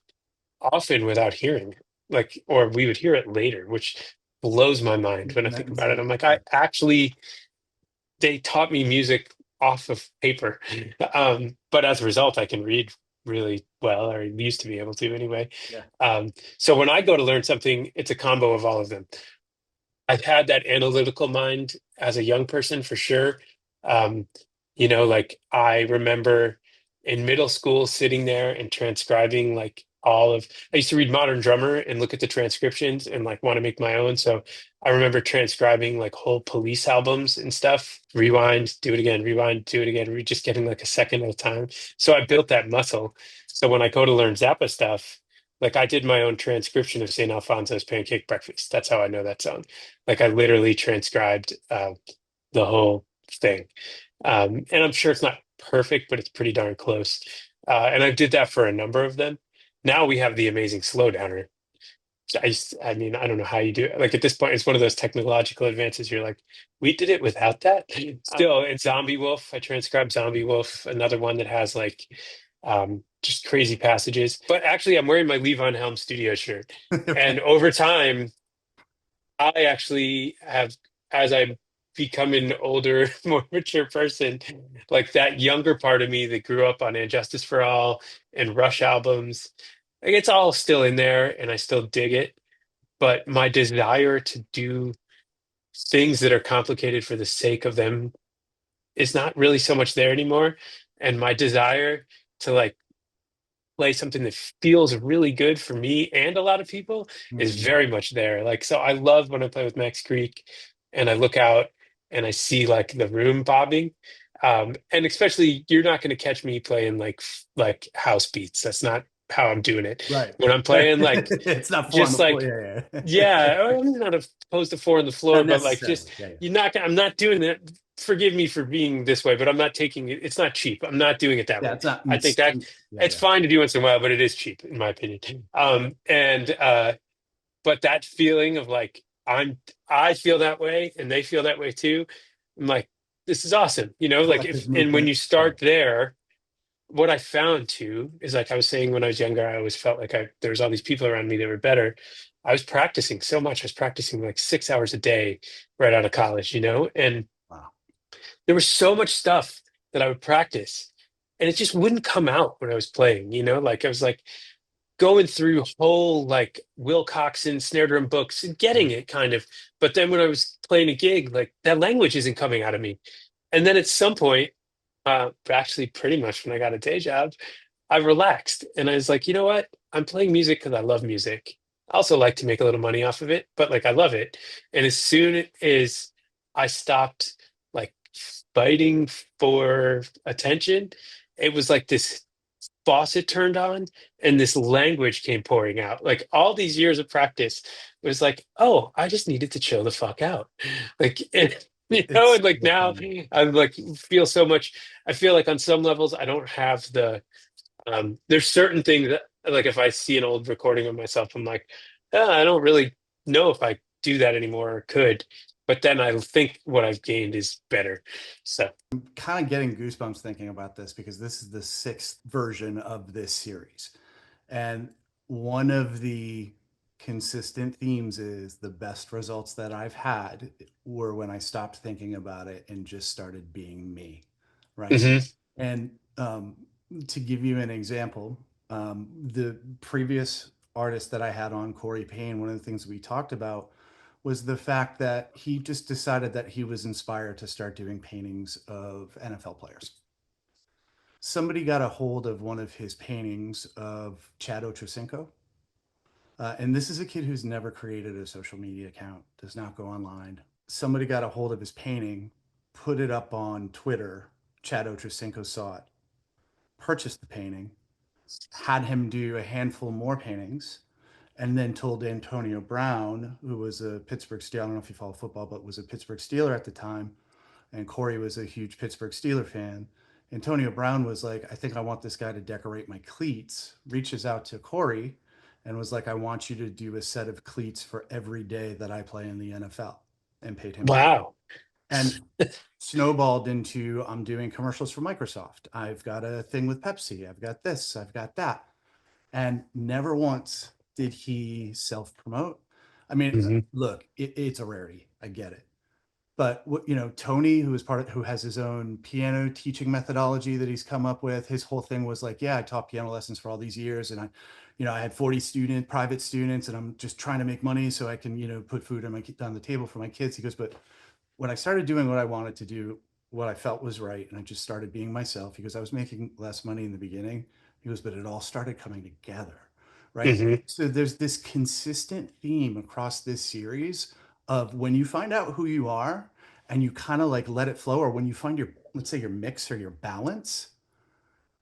often without hearing it. Like, or we would hear it later, which blows my mind when I Isn't that think about it. insane? I'm like, I actually, they taught me music off of paper. But as a result, I can read really well, or used to be able to anyway. Yeah. So when I go to learn something, it's a combo of all of them. I've had that analytical mind as a young person for sure. Um, like I remember in middle school sitting there and transcribing like I used to read Modern Drummer and look at the transcriptions and like want to make my own. So I remember transcribing like whole Police albums and stuff, rewind, do it again, rewind, do it again, just getting like a second at a time. So I built that muscle. So when I go to learn Zappa stuff, like I did my own transcription of St. Alfonso's Pancake Breakfast. That's how I know that song. Like I literally transcribed the whole thing. And I'm sure it's not perfect, but it's pretty darn close. And I did that for a number of them. Now we have the amazing slowdowner. I mean, I don't know how you do it. Like at this point, it's one of those technological advances. You're like, we did it without that. Still, it's Zombie Wolf. I transcribed Zombie Wolf, another one that has like just crazy passages. But actually, I'm wearing my Levon Helm studio shirt. Okay. And over time, I actually have, as I'm becoming an older, more mature person, like that younger part of me that grew up on And Justice for All and Rush albums, like it's all still in there and I still dig it. But my desire to do things that are complicated for the sake of them is not really so much there anymore. And my desire to like play something that feels really good for me and a lot of people is Mhm. very much there. Like, so I love when I play with Max Creek and I look out and I see like the room bobbing. And especially you're not going to catch me playing like house beats. That's not how I'm doing it. Right. When I'm playing like It's not four on just the floor. like Yeah, yeah. yeah, I'm not opposed to four on the floor, Not but like necessarily. just Yeah, yeah. you're not. I'm not doing that. Forgive me for being this way, but I'm not taking it. It's not cheap. I'm not doing it that Yeah, way. it's not I think that yeah, it's yeah. fine to do once in a while, but it is cheap in my opinion. And but that feeling of like I feel that way and they feel that way too. I'm like, this is awesome, like if Collective and when movement. you Yeah. start there, what I found too is like I was saying when I was younger, I always felt like there was all these people around me that were better. I was practicing so much. I was practicing like 6 hours a day right out of college, and Wow. there was so much stuff that I would practice and it just wouldn't come out when I was playing, like I was like going through whole like Wilcoxon snare drum books and getting Mhm. it kind of. But then when I was playing a gig, like that language isn't coming out of me. And then at some point, actually pretty much when I got a day job, I relaxed and I was like, you know what? I'm playing music because I love music. I also like to make a little money off of it, but like I love it. And as soon as I stopped like fighting for attention, it was like this faucet turned on and this language came pouring out. Like all these years of practice was like, oh, I just needed to chill the fuck out. Like, and, It's and like so now funny. I'm like feel so much. I feel like on some levels I don't have there's certain things that like if I see an old recording of myself, I'm like, I don't really know if I do that anymore or could. But then I think what I've gained is better. So, Kind of getting goosebumps thinking about this because this is the sixth version of this series. And one of the consistent themes is the best results that I've had were when I stopped thinking about it and just started being me. Right. mhm. And to give you an example, the previous artist that I had on, Corey Payne, one of the things we talked about was the fact that he just decided that he was inspired to start doing paintings of NFL players. Somebody got a hold of one of his paintings of Chad Ochocinco. And this is a kid who's never created a social media account, does not go online. Somebody got a hold of his painting, put it up on Twitter. Chad Ochocinco saw it, purchased the painting, had him do a handful more paintings, and then told Antonio Brown, who was a Pittsburgh Steeler, I don't know if you follow football, but was a Pittsburgh Steeler at the time, and Corey was a huge Pittsburgh Steeler fan. Antonio Brown was like, I think I want this guy to decorate my cleats, reaches out to Corey and was like, I want you to do a set of cleats for every day that I play in the NFL, and paid him money. Wow. And snowballed into I'm doing commercials for Microsoft. I've got a thing with Pepsi. I've got this, I've got that. And never once did he self promote. I mean, Mhm. look, it's a rarity. I get it. But Tony, who has his own piano teaching methodology that he's come up with, his whole thing was like, yeah, I taught piano lessons for all these years, and I had 40 private students, and I'm just trying to make money so I can, put food on the table for my kids. He goes, but when I started doing what I wanted to do, what I felt was right, and I just started being myself, because I was making less money in the beginning. He goes, but it all started coming together, right? Mhm. So there's this consistent theme across this series of when you find out who you are and you kind of like let it flow, or when you find your, let's say, your mix or your balance,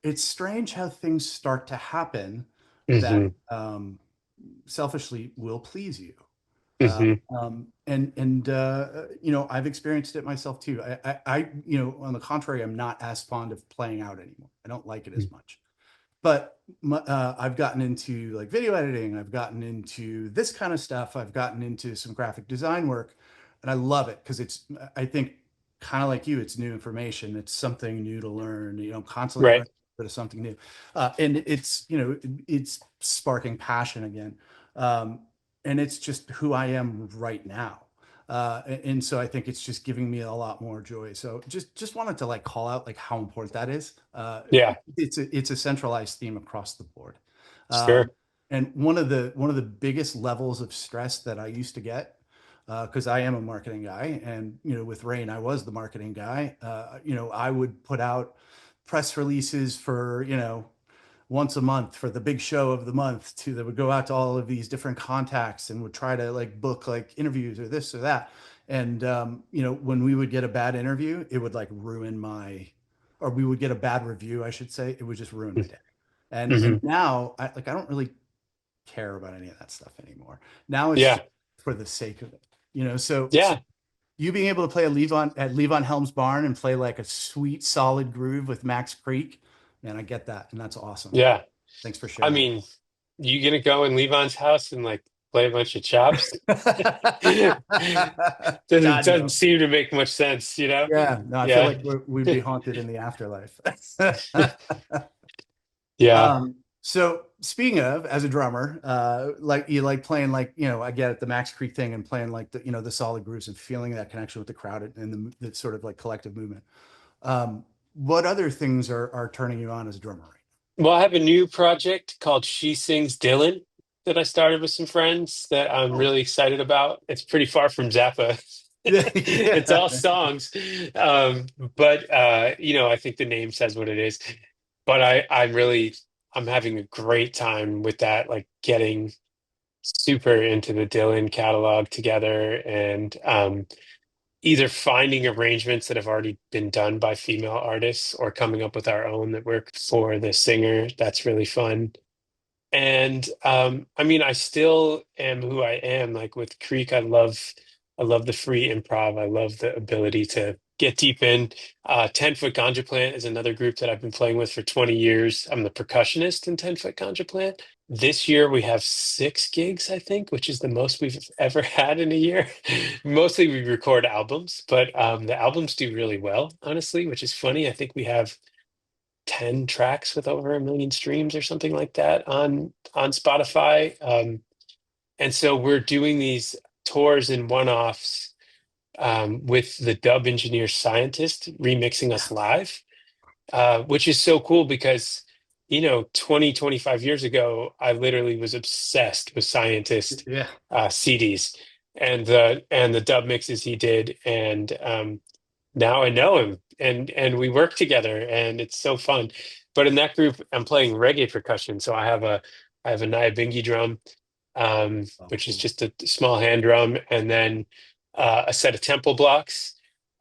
it's strange how things start to happen that Mhm. selfishly will please you. Mhm. I've experienced it myself too. On the contrary, I'm not as fond of playing out anymore. I don't like it as much. But I've gotten into like video editing. I've gotten into this kind of stuff. I've gotten into some graphic design work, and I love it because I think, kind of like you, it's new information. It's something new to learn. I'm constantly Right. learning a bit of something new, and it's sparking passion again. Um, and it's just who I am right now. And so I think it's just giving me a lot more joy. So just wanted to like call out like how important that is. Yeah. It's a centralized theme across the board. Sure. And one of the biggest levels of stress that I used to get, because I am a marketing guy, and with Rain, I was the marketing guy. I would put out press releases for once a month for the big show of the month, that would go out to all of these different contacts and would try to like book like interviews or this or that. And when we would get a bad interview, it would like or we would get a bad review, I should say, it would just ruin my day. And Hmm. now I don't really care about any of that stuff anymore. Now it's just Yeah. for the sake of it, so Yeah. you being able to play at Levon Helm's Barn and play like a sweet solid groove with Max Creek, man, I get that, and that's awesome. Yeah. Thanks for I sharing. mean, you gonna go in Levon's house and like play a bunch of chops? God, Doesn't no. seem to make much sense, you know? Yeah, no, I feel Yeah. like we'd be haunted in the afterlife. Yeah. So speaking of, as a drummer, like you like playing like, I get it, the Max Creek thing and playing like the solid grooves and feeling that connection with the crowd and the sort of like collective movement. What other things are turning you on as a drummer right Well, I have a new project called She Sings Dylan that I started with some friends that I'm now? really excited about. It's pretty far from Zappa. Yeah, It's yeah. all songs. But I think the name says what it is. But I'm having a great time with that, like getting super into the Dylan catalog together and either finding arrangements that have already been done by female artists or coming up with our own that work for the singer. That's really fun. And I mean, I still am who I am. Like with Creek, I love the free improv. I love the ability to get deep in. 10 Foot Ganja Plant is another group that I've been playing with for 20 years. I'm the percussionist in 10 Foot Ganja Plant. This year we have 6 gigs, I think, which is the most we've ever had in a year. Mostly we record albums, but the albums do really well, honestly, which is funny. I think we have 10 tracks with over 1 million streams or something like that on Spotify. And so we're doing these tours and one-offs with the dub engineer scientist remixing us live, which is so cool because 25 years ago I literally was obsessed with scientist Yeah. CDs and the dub mixes he did, and now I know him and we work together and it's so fun. But in that group, I'm playing reggae percussion. So I have a Nyabingi drum, Oh, which is cool. just a small hand drum, and then a set of temple blocks,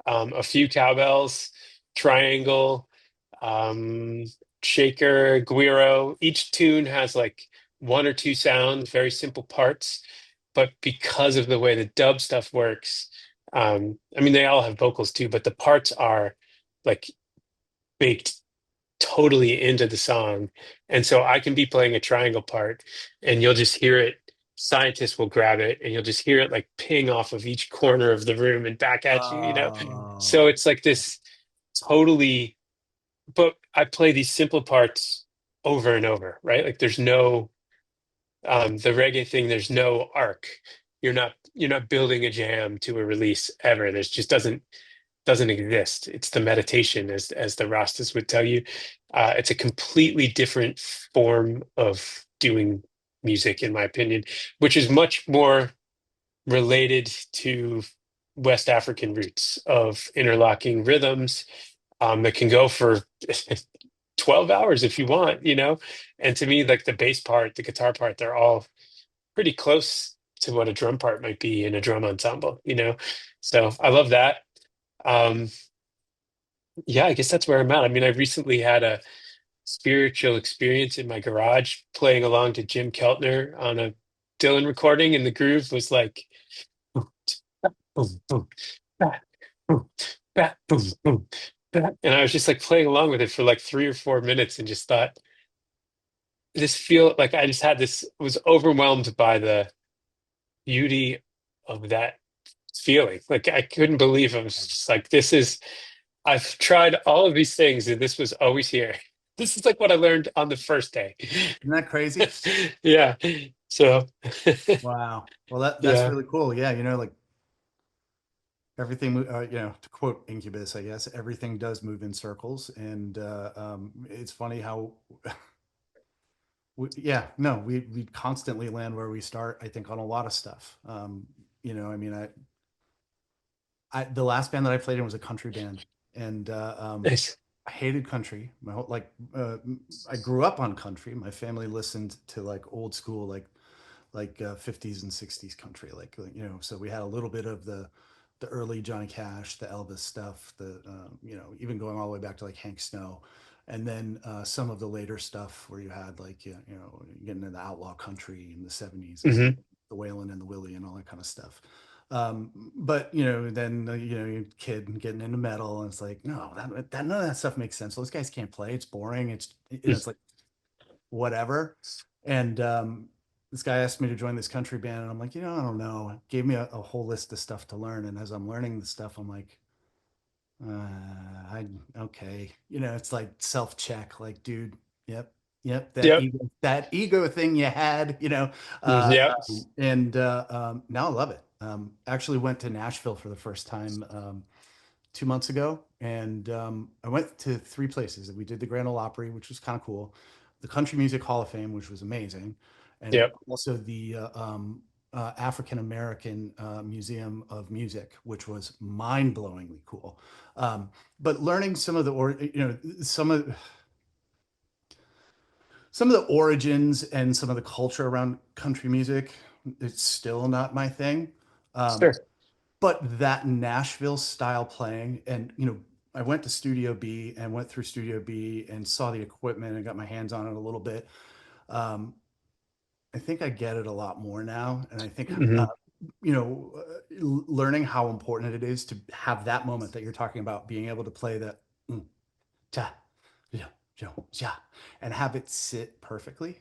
a few cowbells, triangle, um, shaker, guiro. Each tune has like one or two sounds, very simple parts. But because of the way the dub stuff works, I mean, they all have vocals too, but the parts are like baked totally into the song. And so I can be playing a triangle part and you'll just hear it. Scientists will grab it and you'll just hear it like ping off of each corner of the room and back at you. So Oh, it's like this totally, but I play these simple parts over and over, right? Like there's no the reggae thing, there's no arc. You're not building a jam to a release ever. There's just doesn't exist. It's the meditation, as the Rastas would tell you. It's a completely different form of doing music, in my opinion, which is much more related to West African roots of interlocking rhythms that can go for 12 hours if you want. And to me, like the bass part, the guitar part, they're all pretty close to what a drum part might be in a drum ensemble. So I love that. Um, yeah, I guess that's where I'm at. I mean, I recently had a spiritual experience in my garage playing along to Jim Keltner on a Dylan recording, and the groove was like boom, boom, boom, bah, boom, bah, boom, boom, bah. And I was just like playing along with it for like 3 or 4 minutes and just thought, this feel like I just had this, was overwhelmed by the beauty of that feeling. Like I couldn't believe I was just like, I've tried all of these things and this was always here. This is like what I learned on the first day. isn't that crazy? Yeah. So, Wow. Well, that's yeah. really cool. Yeah, like everything, to quote Incubus, I guess everything does move in circles, and it's funny how, yeah, no, we constantly land where we start. I think on a lot of stuff. I mean, the last band that I played in was a country band, and Nice. I hated country. I grew up on country. My family listened to like old school, like 50s and 60s country, so we had a little bit of the early Johnny Cash, the Elvis stuff, even going all the way back to like Hank Snow, and then some of the later stuff where you had like getting into the outlaw country in the '70s and stuff, Hmm. the Waylon and the Willie and all that kind of stuff. But then you kid getting into metal, and it's like, no, that none of that stuff makes sense. Those guys can't play. It's boring. It's like whatever. And this guy asked me to join this country band, and I'm like, I don't know. Gave me a whole list of stuff to learn, and as I'm learning the stuff, I'm like, I okay. It's like self check. Like, dude, yep, yep. Yep. That ego thing you had, Yep. and now I love it. Actually went to Nashville for the first time 2 months ago, and I went to three places. We did the Grand Ole Opry, which was kind of cool, the Country Music Hall of Fame, which was amazing, and Yep. also the African American Museum of Music, which was mind-blowingly cool. But learning some of the or you know some of the origins and some of the culture around country music, it's still not my thing. Um, Sure. but that Nashville style playing, and I went to Studio B and went through Studio B and saw the equipment and got my hands on it a little bit. Um, I think I get it a lot more now, and I think Hmm. learning how important it is to have that moment that you're talking about, being able to play that mm, ja, ja, ja, ja, and have it sit perfectly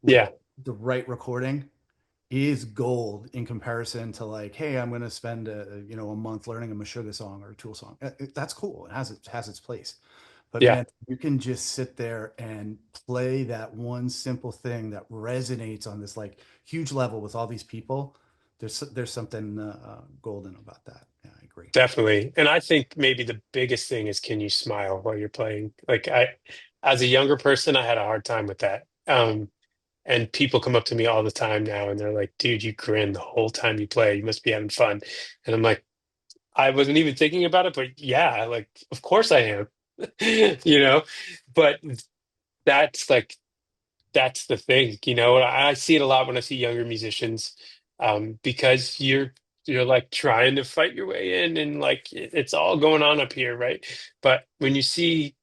with Yeah. the right recording is gold in comparison to like, hey, I'm going to spend a month learning a Meshuggah song or a Tool song. That's cool. It has its place. But Yeah. man, you can just sit there and play that one simple thing that resonates on this like huge level with all these people. There's something golden about that. Yeah, I agree. Definitely. And I think maybe the biggest thing is, can you smile while you're playing? Like as a younger person, I had a hard time with that. And people come up to me all the time now and they're like, dude, you grin the whole time you play. You must be having fun. And I'm like, I wasn't even thinking about it, but yeah, like, of course I am. You know, but that's like that's the thing, I see it a lot when I see younger musicians, because you're like trying to fight your way in, and like it's all going on up here, right? But when you see,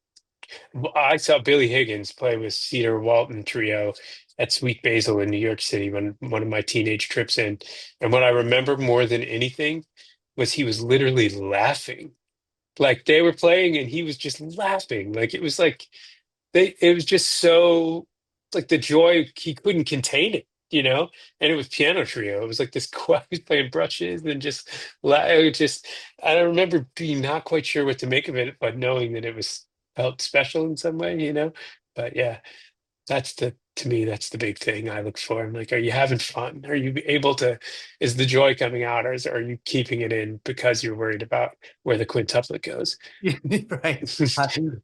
I saw Billy Higgins play with Cedar Walton Trio at Sweet Basil in New York City when one of my teenage trips in, and what I remember more than anything was he was literally laughing. Like they were playing and he was just laughing. Like it was like it was just so, like, the joy, he couldn't contain it, and it was piano trio. It was like this he was playing brushes and just it was just, I don't remember being not quite sure what to make of it, but knowing that it was felt special in some way. But yeah, to me, that's the big thing I look for. I'm like, are you having fun? Are you able to, is the joy coming out, or are you keeping it in because you're worried about where the quintuplet goes? Right.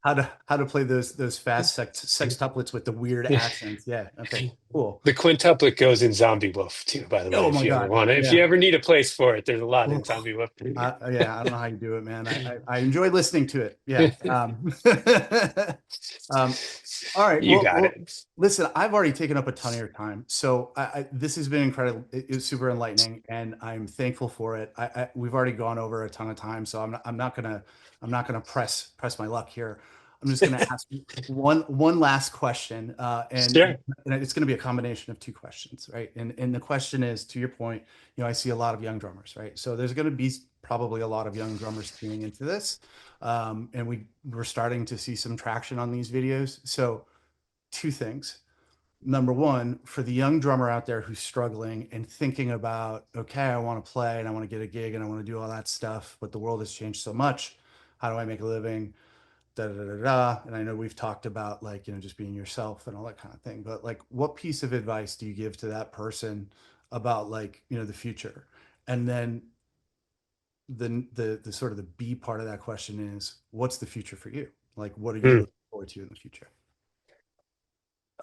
How to play those fast sextuplets with the weird accents. Yeah. Okay. Cool. The quintuplet goes in Zombie Wolf too, by the way, Oh if my you ever God. want it. If Yeah. you ever need a place for it, there's a lot in Oof. Zombie Wolf. Yeah, I don't know how you do it, man. I enjoy listening to it. Yeah. Um, all right. You Well, got it. listen, I've already taken up a ton of your time, so this has been incredible. It's super enlightening, and I'm thankful for it. We've already gone over a ton of time, so I'm not gonna press my luck here. I'm just gonna ask you one last question, and Sure. it's gonna be a combination of two questions, right? And the question is, to your point, I see a lot of young drummers, right? So there's gonna be probably a lot of young drummers tuning into this, and we're starting to see some traction on these videos. So two things. Number one, for the young drummer out there who's struggling and thinking about, okay, I want to play and I want to get a gig and I want to do all that stuff, but the world has changed so much. How do I make a living? Da da da da. Da. And I know we've talked about like, just being yourself and all that kind of thing. But like, what piece of advice do you give to that person about like, the future? And then the sort of the B part of that question is, what's the future for you? Like, what are you Hmm. looking forward to in the future?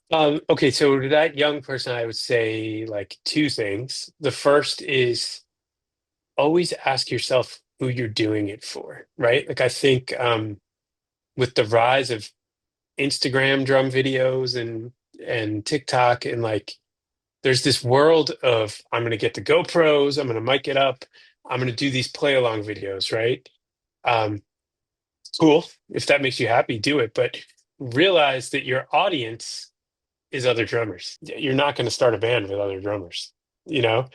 Okay, so to that young person, I would say like two things. The first is always ask yourself who you're doing it for, right? Like I think, with the rise of Instagram drum videos and TikTok, and like there's this world of, I'm going to get the GoPros, I'm going to mic it up, I'm going to do these play along videos, right? Um, cool. If that makes you happy, do it. But realize that your audience is other drummers. You're not going to start a band with other drummers, you know?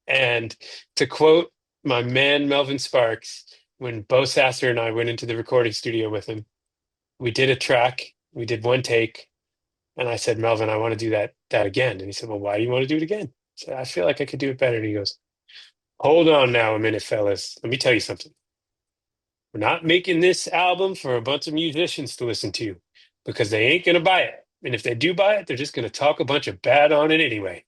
And to quote my man, Melvin Sparks, when Bo Sasser and I went into the recording studio with him, we did a track, we did one take, and I said, Melvin, I want to do that again. And he said, well, why do you want to do it again? I said, I feel like I could do it better. And he goes, hold on now a minute, fellas. Let me tell you something. We're not making this album for a bunch of musicians to listen to because they ain't going to buy it. And if they do buy it, they're just going to talk a bunch of bad on it anyway.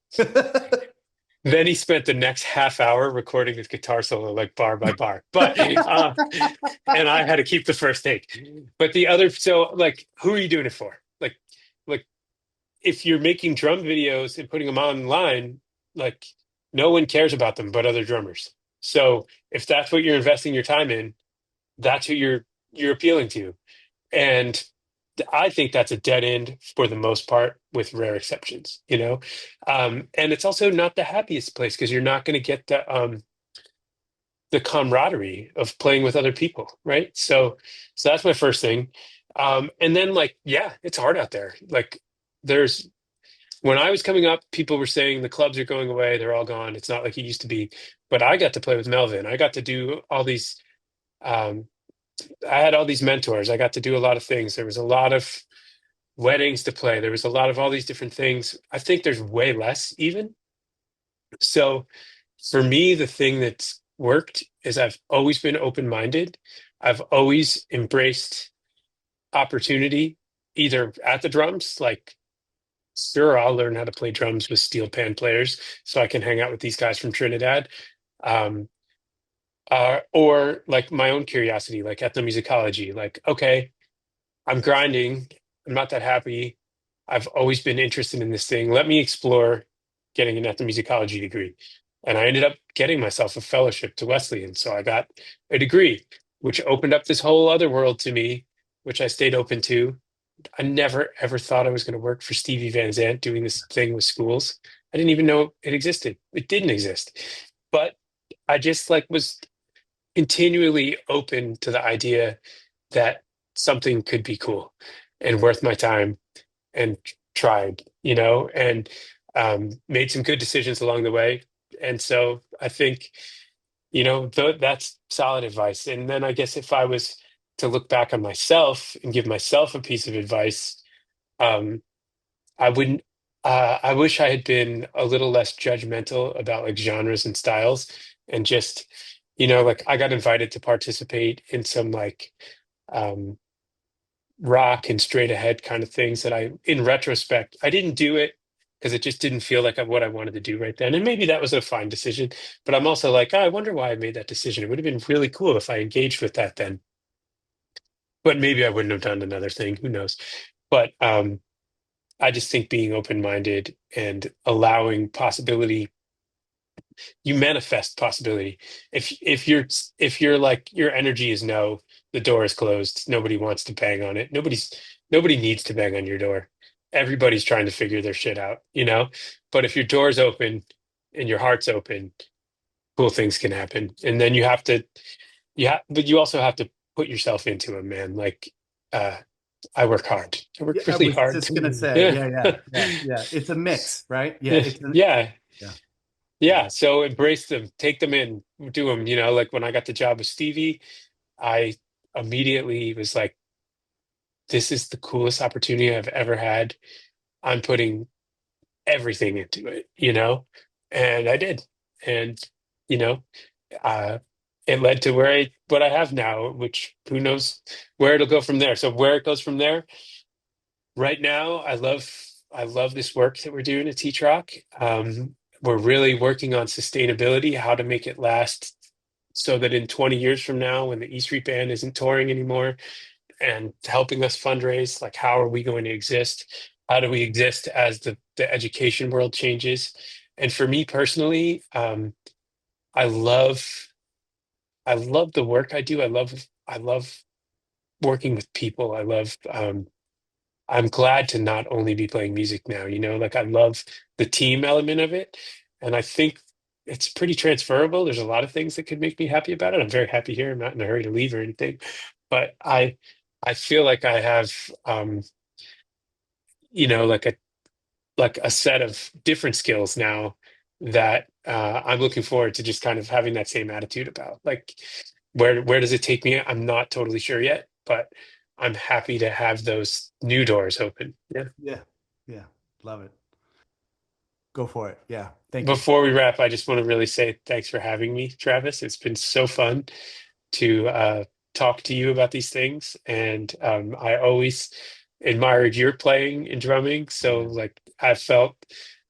Then he spent the next half hour recording his guitar solo, like bar by bar. But and I had to keep the first take. But the other, so like, who are you doing it for? Like if you're making drum videos and putting them online, like no one cares about them but other drummers. So if that's what you're investing your time in, that's who you're appealing to. And I think that's a dead end for the most part, with rare exceptions, you know? And it's also not the happiest place because you're not going to get the camaraderie of playing with other people, right? So that's my first thing. And then like, yeah, it's hard out there. Like there's when I was coming up, people were saying the clubs are going away, they're all gone. It's not like it used to be. But I got to play with Melvin. I got to do all these um, I had all these mentors. I got to do a lot of things. There was a lot of weddings to play. There was a lot of all these different things. I think there's way less even. So for me, the thing that's worked is I've always been open-minded. I've always embraced opportunity, either at the drums, like, sure, I'll learn how to play drums with steel pan players so I can hang out with these guys from Trinidad. Um, or like my own curiosity, like ethnomusicology, like, okay, I'm grinding. I'm not that happy. I've always been interested in this thing. Let me explore getting an ethnomusicology degree. And I ended up getting myself a fellowship to Wesleyan. So I got a degree, which opened up this whole other world to me, which I stayed open to. I never ever thought I was going to work for Stevie Van Zandt doing this thing with schools. I didn't even know it existed. It didn't exist. But I just like was continually open to the idea that something could be cool and worth my time, and tried, and made some good decisions along the way. And so I think, that's solid advice. And then I guess if I was to look back on myself and give myself a piece of advice, um, I wouldn't. I wish I had been a little less judgmental about like genres and styles, and just, like I got invited to participate in some like um, rock and straight ahead kind of things that in retrospect, I didn't do it because it just didn't feel like what I wanted to do right then. And maybe that was a fine decision, but I'm also like, oh, I wonder why I made that decision. It would have been really cool if I engaged with that then, but maybe I wouldn't have done another thing. Who knows? But I just think being open-minded and allowing possibility, you manifest possibility. If you're like your energy is no, the door is closed, nobody wants to bang on it. Nobody needs to bang on your door. Everybody's trying to figure their shit out. But if your door's open and your heart's open, cool things can happen. And then but you also have to put yourself into them, man. Like I work hard. I work Yeah, I really was hard. just gonna say, Yeah. yeah. It's a mix, right? Yeah, Yeah. yeah, Yeah, so embrace them, take them in, do them. Like when I got the job with Stevie, I immediately was like, this is the coolest opportunity I've ever had. I'm putting everything into it. And I did. And, you know, uh, it led to what I have now, which who knows where it'll go from there. So where it goes from there, right now, I love this work that we're doing at TeachRock. We're really working on sustainability, how to make it last so that in 20 years from now, when the E Street Band isn't touring anymore and helping us fundraise, like how are we going to exist? How do we exist as the education world changes? And for me personally, I love I love the work I do. I love working with people. I'm glad to not only be playing music now, like I love the team element of it. And I think it's pretty transferable. There's a lot of things that could make me happy about it. I'm very happy here. I'm not in a hurry to leave or anything, but I feel like I have you know, like a set of different skills now that I'm looking forward to just kind of having that same attitude about. Like, where does it take me? I'm not totally sure yet, but I'm happy to have those new doors open. Yeah. Yeah. Yeah. Love it. Go for it. Yeah. Thank you. Before we wrap, I just want to really say thanks for having me, Travis. It's been so fun to talk to you about these things, and I always admired your playing and drumming. So Yeah. like I felt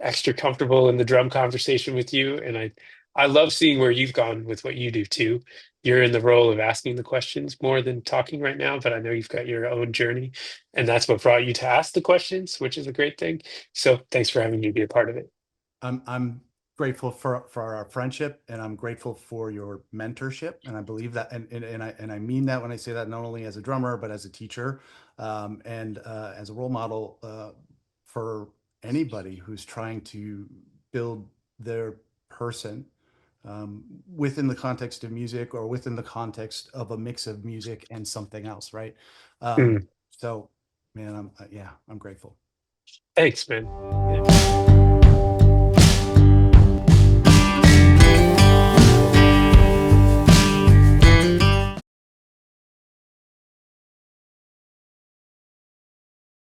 extra comfortable in the drum conversation with you, and I love seeing where you've gone with what you do too. You're in the role of asking the questions more than talking right now, but I know you've got your own journey, and that's what brought you to ask the questions, which is a great thing. So thanks for having me be a part of it. I'm grateful for our friendship, and I'm grateful for your mentorship. And I believe that, and I mean that when I say that, not only as a drummer, but as a teacher, and as a role model for anybody who's trying to build their person within the context of music, or within the context of a mix of music and something else, right? Mm. So, man, I'm yeah, I'm grateful. Thanks, man. Yeah.